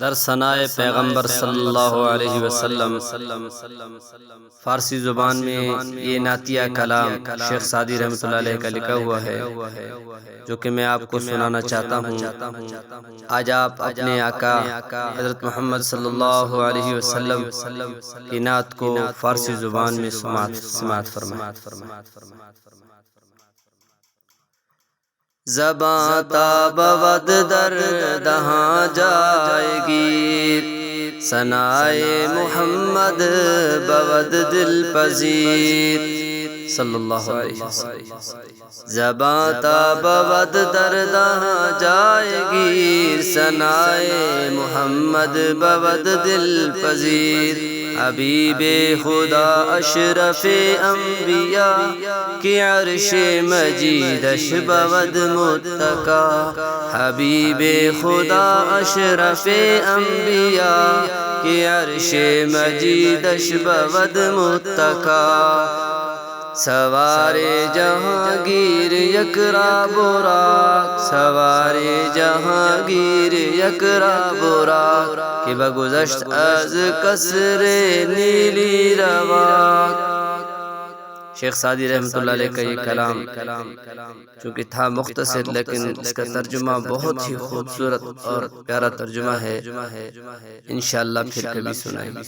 در ثنائے پیغمبر صلی اللہ علیہ وسلم فارسی زبان میں یہ نعتیہ کلام شیخ سعدی رحمۃ اللہ علیہ کا لکھا ہوا ہے، جو کہ میں آپ کو سنانا چاہتا ہوں۔ آج آپ اپنے آقا حضرت محمد صلی اللہ علیہ وسلم کی نعت کو فارسی زبان میں سماعت فرمائیں۔ زباں تا بود در دہاں جائے گی، ثنائے محمد بود دل پذیر صلی اللہ علیہ وسلم۔ زباں تا بود در دہاں جائے گی، ثنائے محمد بود دل پذیر۔ حبیب خدا اشرف انبیاء کی عرش مجیدش بود متکا، حبیب خدا اشرف انبیاء کی عرش مجیدش بود متکا۔ سوار جہانگیر یکرا براق، سوار جہانگیر یکرا براق، کہ بگذشت از قصر نیلی رواق۔ شیخ سعدی رحمۃ اللہ علیہ کا یہ کلام چونکہ تھا مختصر، لیکن اس کا ترجمہ بہت ہی خوبصورت اور پیارا ترجمہ ہے۔ انشاءاللہ پھر کبھی سنائیں گے۔